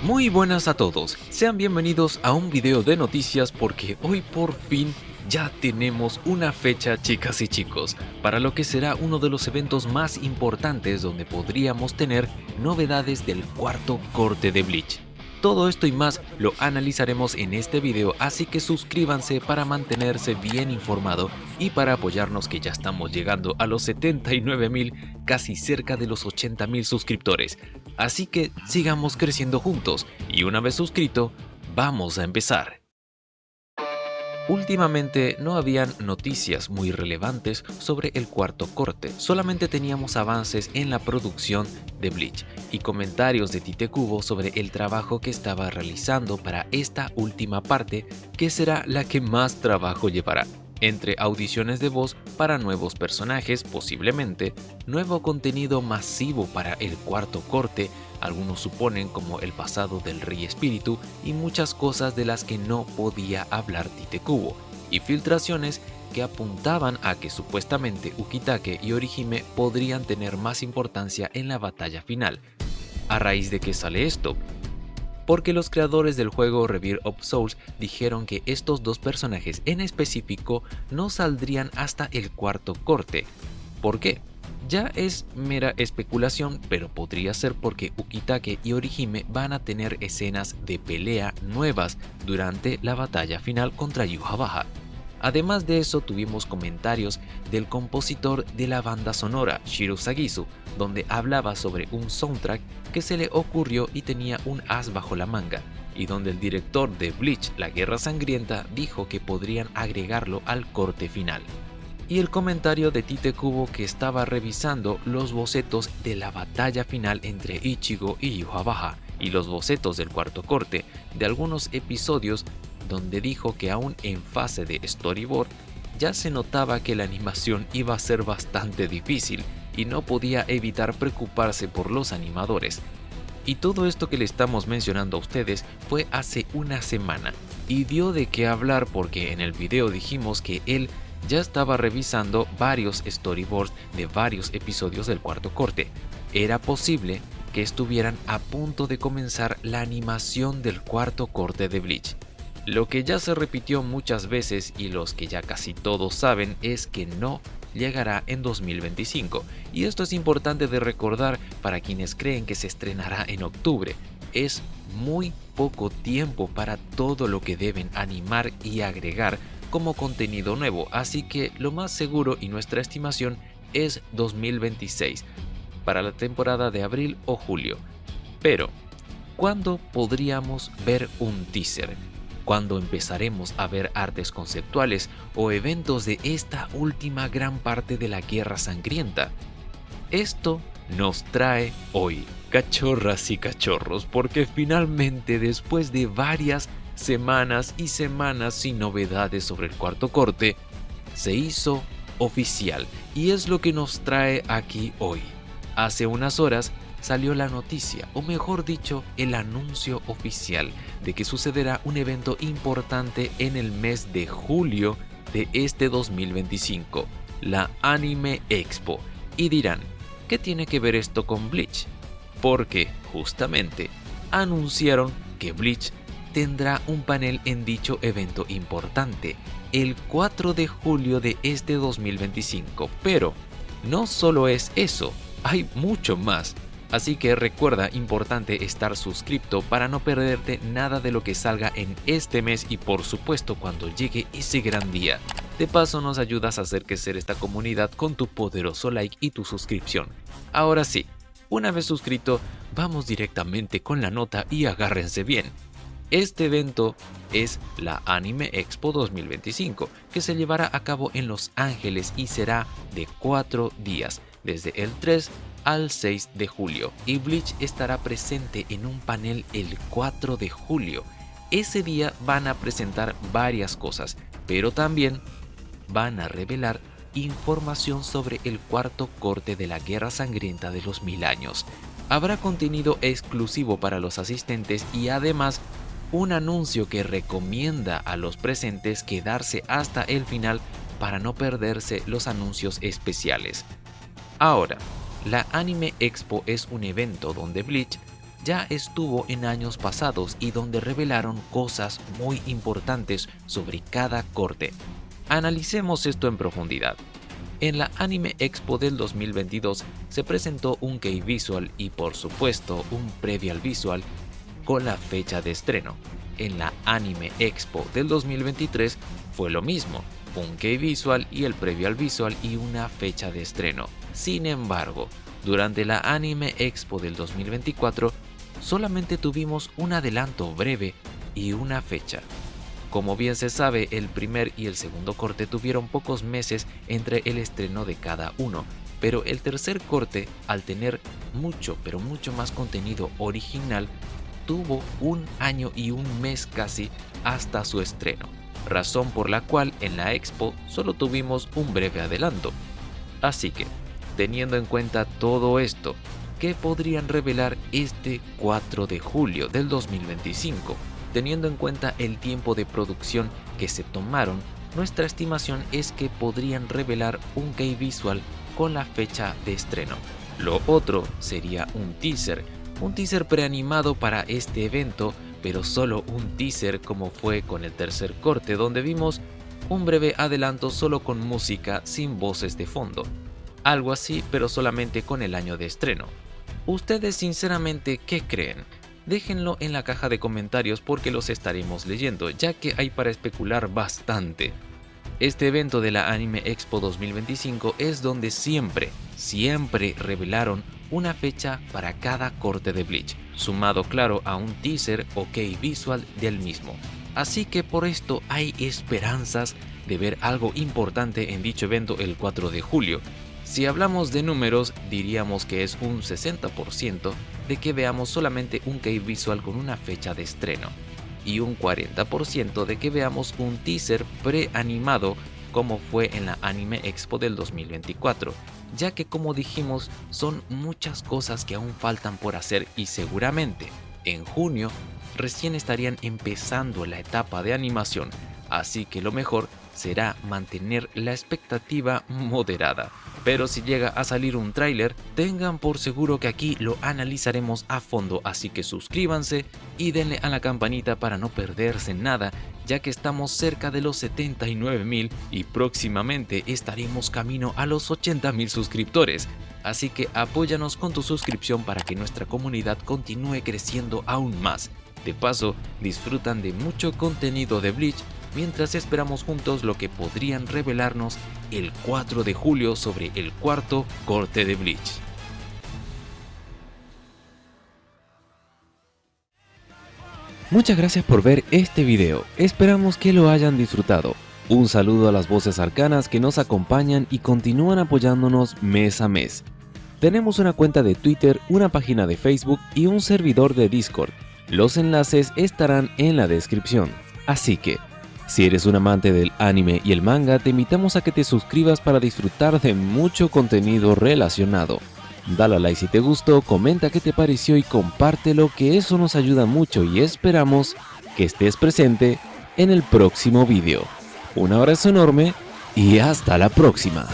Muy buenas a todos, sean bienvenidos a un video de noticias porque hoy por fin ya tenemos una fecha, chicas y chicos, para lo que será uno de los eventos más importantes donde podríamos tener novedades del cuarto corte de Bleach. Todo esto y más lo analizaremos en este video, así que suscríbanse para mantenerse bien informado y para apoyarnos, que ya estamos llegando a los 79.000, casi cerca de los 80.000 suscriptores. Así que sigamos creciendo juntos y una vez suscrito, vamos a empezar. Últimamente no habían noticias muy relevantes sobre el cuarto corte, solamente teníamos avances en la producción de Bleach y comentarios de Tite Kubo sobre el trabajo que estaba realizando para esta última parte, que será la que más trabajo llevará, entre audiciones de voz para nuevos personajes posiblemente, nuevo contenido masivo para el cuarto corte, algunos suponen como el pasado del Rey Espíritu y muchas cosas de las que no podía hablar Tite Kubo, y filtraciones que apuntaban a que supuestamente Ukitake y Orihime podrían tener más importancia en la batalla final. ¿A raíz de qué sale esto? Porque los creadores del juego Rebirth of Souls dijeron que estos dos personajes en específico no saldrían hasta el cuarto corte. ¿Por qué? Ya es mera especulación, pero podría ser porque Ukitake y Orihime van a tener escenas de pelea nuevas durante la batalla final contra Yhwach. Además de eso, tuvimos comentarios del compositor de la banda sonora, Shiro Sagisu, donde hablaba sobre un soundtrack que se le ocurrió y tenía un as bajo la manga, y donde el director de Bleach, La Guerra Sangrienta, dijo que podrían agregarlo al corte final. Y el comentario de Tite Kubo, que estaba revisando los bocetos de la batalla final entre Ichigo y Yhwach y los bocetos del cuarto corte de algunos episodios, donde dijo que aún en fase de storyboard ya se notaba que la animación iba a ser bastante difícil y no podía evitar preocuparse por los animadores. Y todo esto que le estamos mencionando a ustedes fue hace una semana y dio de qué hablar, porque en el video dijimos que él ya estaba revisando varios storyboards de varios episodios del cuarto corte. Era posible que estuvieran a punto de comenzar la animación del cuarto corte de Bleach. Lo que ya se repitió muchas veces y los que ya casi todos saben es que no llegará en 2025, y esto es importante de recordar para quienes creen que se estrenará en octubre. Es muy poco tiempo para todo lo que deben animar y agregar como contenido nuevo, así que lo más seguro y nuestra estimación es 2026, para la temporada de abril o julio. Pero, ¿cuándo podríamos ver un teaser? ¿Cuándo empezaremos a ver artes conceptuales o eventos de esta última gran parte de la Guerra Sangrienta? Esto nos trae hoy, cachorras y cachorros, porque finalmente, después de varias semanas y semanas sin novedades sobre el cuarto corte, se hizo oficial, y es lo que nos trae aquí hoy. Hace unas horas salió la noticia, o mejor dicho, el anuncio oficial de que sucederá un evento importante en el mes de julio de este 2025, la Anime Expo. Y dirán, ¿qué tiene que ver esto con Bleach? Porque justamente anunciaron que Bleach tendrá un panel en dicho evento importante, el 4 de julio de este 2025. Pero no solo es eso, hay mucho más. Así que recuerda, importante estar suscrito para no perderte nada de lo que salga en este mes y por supuesto cuando llegue ese gran día. De paso nos ayudas a hacer crecer esta comunidad con tu poderoso like y tu suscripción. Ahora sí, una vez suscrito, vamos directamente con la nota y agárrense bien. Este evento es la Anime Expo 2025, que se llevará a cabo en Los Ángeles y será de 4 días, desde el 3 al 6 de julio, y Bleach estará presente en un panel el 4 de julio. Ese día van a presentar varias cosas, pero también van a revelar información sobre el cuarto corte de la Guerra Sangrienta de los 1000 años. Habrá contenido exclusivo para los asistentes y además un anuncio que recomienda a los presentes quedarse hasta el final para no perderse los anuncios especiales. Ahora, la Anime Expo es un evento donde Bleach ya estuvo en años pasados y donde revelaron cosas muy importantes sobre cada corte. Analicemos esto en profundidad. En la Anime Expo del 2022 se presentó un key visual y por supuesto un preview visual con la fecha de estreno. En la Anime Expo del 2023 fue lo mismo, un key visual y el preview visual y una fecha de estreno. Sin embargo, durante la Anime Expo del 2024 solamente tuvimos un adelanto breve y una fecha. Como bien se sabe, el primer y el segundo corte tuvieron pocos meses entre el estreno de cada uno, pero el tercer corte, al tener mucho más contenido original, tuvo un año y un mes casi hasta su estreno, razón por la cual en la Expo solo tuvimos un breve adelanto. Así que, teniendo en cuenta todo esto, ¿qué podrían revelar este 4 de julio del 2025? Teniendo en cuenta el tiempo de producción que se tomaron, nuestra estimación es que podrían revelar un key visual con la fecha de estreno. Lo otro sería un teaser preanimado para este evento, pero solo un teaser como fue con el tercer corte, donde vimos un breve adelanto solo con música sin voces de fondo. Algo así, pero solamente con el año de estreno. ¿Ustedes sinceramente qué creen? Déjenlo en la caja de comentarios porque los estaremos leyendo, ya que hay para especular bastante. Este evento de la Anime Expo 2025 es donde siempre revelaron una fecha para cada corte de Bleach, sumado claro a un teaser o key visual del mismo. Así que por esto hay esperanzas de ver algo importante en dicho evento el 4 de julio. Si hablamos de números, diríamos que es un 60% de que veamos solamente un key visual con una fecha de estreno y un 40% de que veamos un teaser preanimado como fue en la Anime Expo del 2024, ya que como dijimos son muchas cosas que aún faltan por hacer y seguramente en junio recién estarían empezando la etapa de animación, así que lo mejor será mantener la expectativa moderada. Pero si llega a salir un tráiler, tengan por seguro que aquí lo analizaremos a fondo, así que suscríbanse y denle a la campanita para no perderse nada, ya que estamos cerca de los 79.000 y próximamente estaremos camino a los 80.000 suscriptores. Así que apóyanos con tu suscripción para que nuestra comunidad continúe creciendo aún más. De paso, disfrutan de mucho contenido de Bleach mientras esperamos juntos lo que podrían revelarnos el 4 de julio sobre el cuarto corte de Bleach. Muchas gracias por ver este video, esperamos que lo hayan disfrutado. Un saludo a las voces arcanas que nos acompañan y continúan apoyándonos mes a mes. Tenemos una cuenta de Twitter, una página de Facebook y un servidor de Discord. Los enlaces estarán en la descripción. Así que, si eres un amante del anime y el manga, te invitamos a que te suscribas para disfrutar de mucho contenido relacionado. Dale a like si te gustó, comenta qué te pareció y compártelo, que eso nos ayuda mucho y esperamos que estés presente en el próximo video. Un abrazo enorme y hasta la próxima.